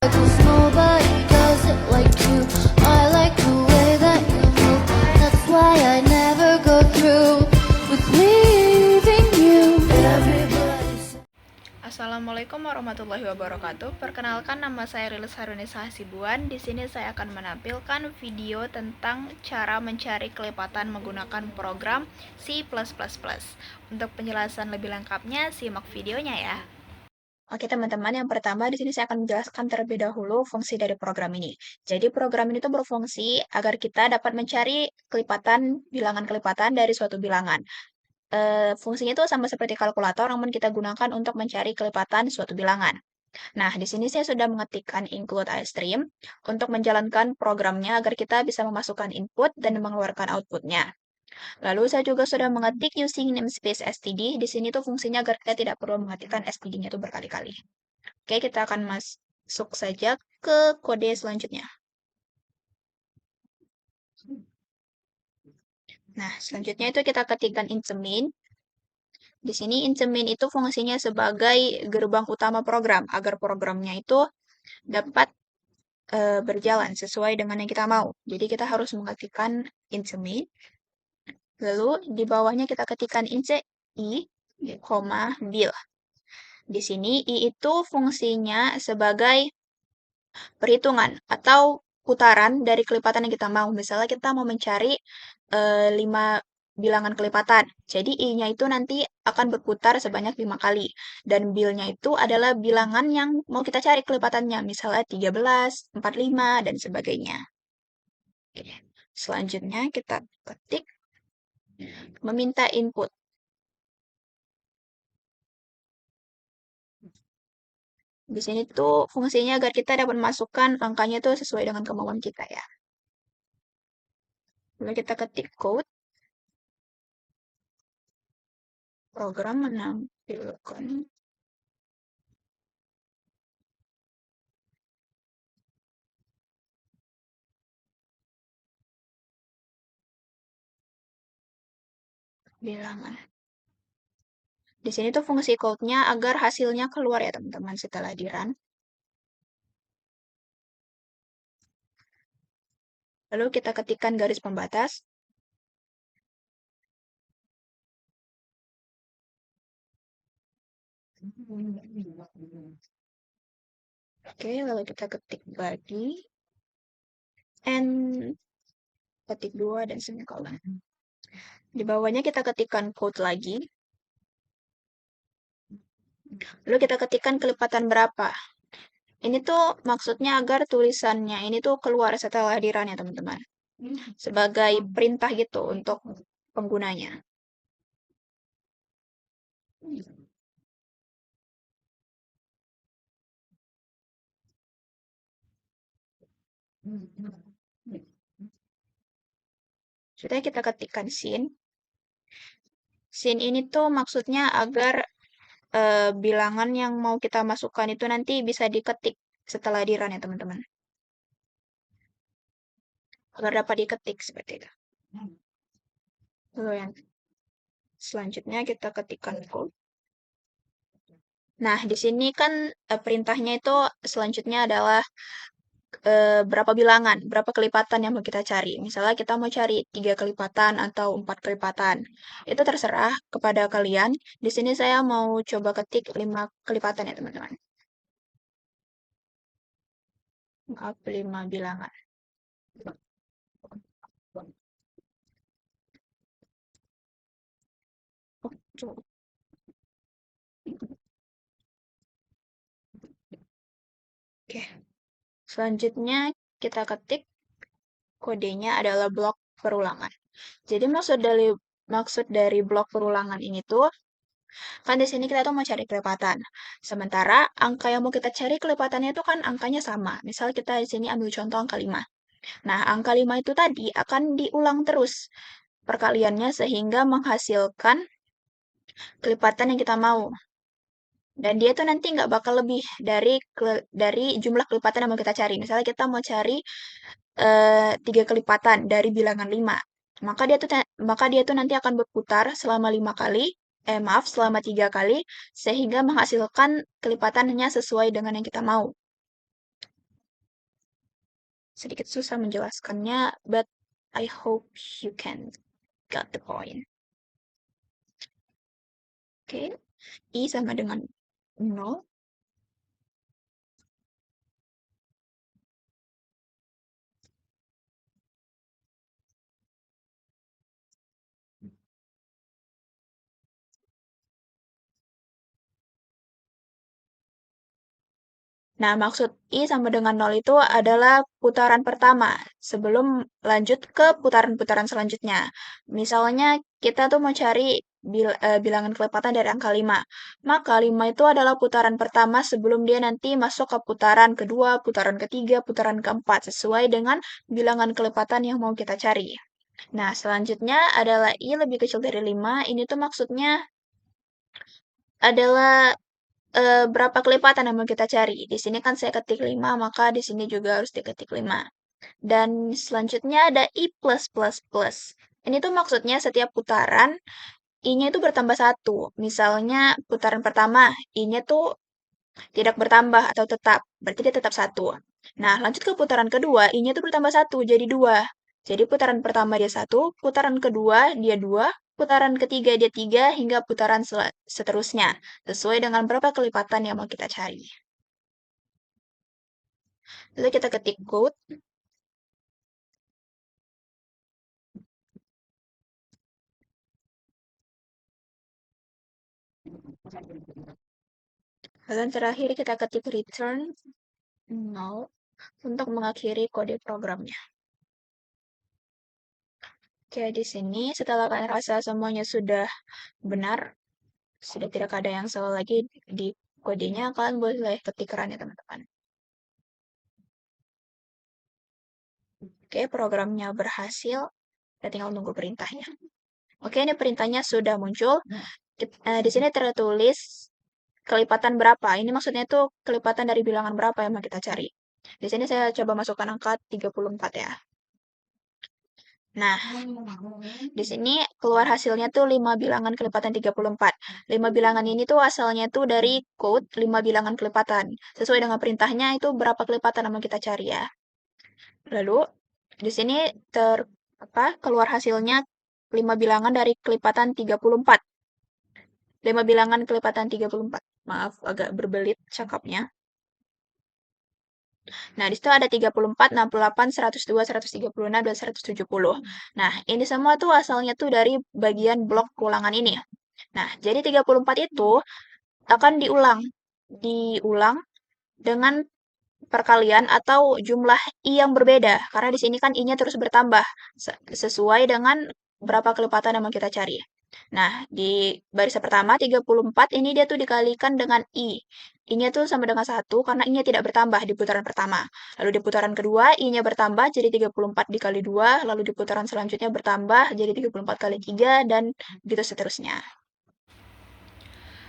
'Cause nobody does it like you. I like the way that you move. That's why I never go through with leaving you. Everybody. Assalamualaikum warahmatullahi wabarakatuh. Perkenalkan, nama saya Rilis Harunisa Hasibuan. Di sini saya akan menampilkan video tentang cara mencari kelepatan menggunakan program C++. Untuk penjelasan lebih lengkapnya, simak videonya ya. Oke teman-teman, yang pertama di sini saya akan menjelaskan terlebih dahulu fungsi dari program ini. Jadi program ini tuh berfungsi agar kita dapat mencari bilangan kelipatan dari suatu bilangan. Fungsinya itu sama seperti kalkulator, namun kita gunakan untuk mencari kelipatan suatu bilangan. Nah, di sini saya sudah mengetikkan include iStream untuk menjalankan programnya agar kita bisa memasukkan input dan mengeluarkan outputnya. Lalu saya juga sudah mengetik using namespace std. Di sini tuh fungsinya agar kita tidak perlu mengetikkan std-nya itu berkali-kali. Oke, kita akan masuk saja ke kode selanjutnya. Nah, selanjutnya itu kita ketikkan int main. Di sini int main itu fungsinya sebagai gerbang utama program, agar programnya itu dapat berjalan sesuai dengan yang kita mau. Jadi kita harus mengetikkan int main. Lalu di bawahnya kita ketikkan int i, bil. Di sini i itu fungsinya sebagai perhitungan atau putaran dari kelipatan yang kita mau. Misalnya kita mau mencari 5 bilangan kelipatan. Jadi i-nya itu nanti akan berputar sebanyak 5 kali. Dan bil-nya itu adalah bilangan yang mau kita cari kelipatannya. Misalnya 13, 45, dan sebagainya. Oke. Selanjutnya kita ketik meminta input. Di sini tuh fungsinya agar kita dapat masukkan angkanya itu sesuai dengan kemauan kita ya. Lalu kita ketik code. Program menampilkan bilangan. Di sini tuh fungsi code-nya agar hasilnya keluar ya teman-teman setelah di run. Lalu kita ketikkan garis pembatas. Oke, lalu kita ketik body. And ketik 2 dan semikolon. Di bawahnya kita ketikkan code lagi. Lalu kita ketikkan kelipatan berapa. Ini tuh maksudnya agar tulisannya ini tuh keluar setelah di run ya teman-teman. Sebagai perintah gitu untuk penggunanya. Sudah kita ketikkan sin. Sin ini tuh maksudnya agar bilangan yang mau kita masukkan itu nanti bisa diketik setelah di run ya teman-teman. Agar dapat diketik seperti itu. Lalu yang selanjutnya kita ketikkan code. Nah, di sini kan perintahnya itu selanjutnya adalah berapa bilangan, berapa kelipatan yang mau kita cari. Misalnya kita mau cari 3 kelipatan atau 4 kelipatan. Itu terserah kepada kalian. Di sini saya mau coba ketik 5 kelipatan ya teman-teman. Maaf, 5 bilangan. Oh, coba. Oke. Selanjutnya kita ketik kodenya adalah blok perulangan. Jadi maksud dari blok perulangan ini tuh kan di sini kita tuh mau cari kelipatan. Sementara angka yang mau kita cari kelipatannya itu kan angkanya sama. Misal kita di sini ambil contoh angka 5. Nah, angka 5 itu tadi akan diulang terus perkaliannya sehingga menghasilkan kelipatan yang kita mau. Dan dia tuh nanti nggak bakal lebih dari jumlah kelipatan yang mau kita cari. Misalnya kita mau cari 3 kelipatan dari bilangan 5. Maka dia tuh nanti akan berputar selama 5 kali, selama 3 kali, sehingga menghasilkan kelipatannya sesuai dengan yang kita mau. sedikit susah menjelaskannya, but I hope you can got the point. Oke, I sama dengan 0. Nah, maksud I sama dengan 0 itu adalah putaran pertama sebelum lanjut ke putaran-putaran selanjutnya. Misalnya kita tuh mau cari bilangan kelepatan dari angka 5. Maka 5 itu adalah putaran pertama sebelum dia nanti masuk ke putaran kedua, putaran ketiga, putaran keempat sesuai dengan bilangan kelepatan yang mau kita cari. Nah, selanjutnya adalah I lebih kecil dari 5. Ini tuh maksudnya adalah berapa kelipatan yang mau kita cari. Di sini kan saya ketik 5, maka di sini juga harus diketik 5. Dan selanjutnya ada I plus plus plus. Ini tuh maksudnya setiap putaran, I-nya itu bertambah 1. Misalnya putaran pertama, I-nya tuh tidak bertambah atau tetap. Berarti dia tetap 1. Nah, lanjut ke putaran kedua, I-nya itu bertambah 1, jadi 2. Jadi putaran pertama dia 1, putaran kedua dia 2, putaran ketiga dia 3, hingga putaran seterusnya. Sesuai dengan berapa kelipatan yang mau kita cari. Lalu kita ketik code. Lalu terakhir kita ketik return 0 untuk mengakhiri kode programnya. Oke, di sini setelah kalian rasa semuanya sudah benar, sudah tidak ada yang salah lagi di kodenya, kalian boleh ketik run ya teman-teman. Oke, programnya berhasil. Kita tinggal nunggu perintahnya. Oke, ini perintahnya sudah muncul. Di sini tertulis kelipatan berapa. Ini maksudnya itu kelipatan dari bilangan berapa yang mau kita cari. Di sini saya coba masukkan angka 34 ya. Nah, di sini keluar hasilnya tuh 5 bilangan kelipatan 34. 5 bilangan ini tuh asalnya tuh dari code 5 bilangan kelipatan. Sesuai dengan perintahnya itu berapa kelipatan yang mau kita cari ya. Lalu di sini keluar hasilnya 5 bilangan dari kelipatan 34. 5 bilangan kelipatan 34. Maaf, agak berbelit cakapnya. Nah, di situ ada 34, 68, 102, 136, dan 170. Nah, ini semua tuh asalnya tuh dari bagian blok ulangan ini. Nah, jadi 34 itu akan diulang dengan perkalian atau jumlah I yang berbeda. Karena di sini kan I-nya terus bertambah sesuai dengan berapa kelipatan yang mau kita cari. Nah, di barisan pertama 34 ini dia tuh dikalikan dengan I. I-nya tuh sama dengan 1 karena I-nya tidak bertambah di putaran pertama. Lalu di putaran kedua I-nya bertambah jadi 34 dikali 2, lalu di putaran selanjutnya bertambah jadi 34 kali 3 dan gitu seterusnya.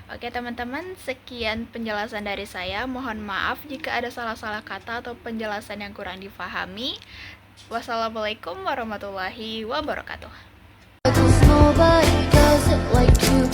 Oke teman-teman, sekian penjelasan dari saya. Mohon maaf jika ada salah-salah kata atau penjelasan yang kurang difahami. Wassalamualaikum warahmatullahi wabarakatuh. Cause nobody does it like you.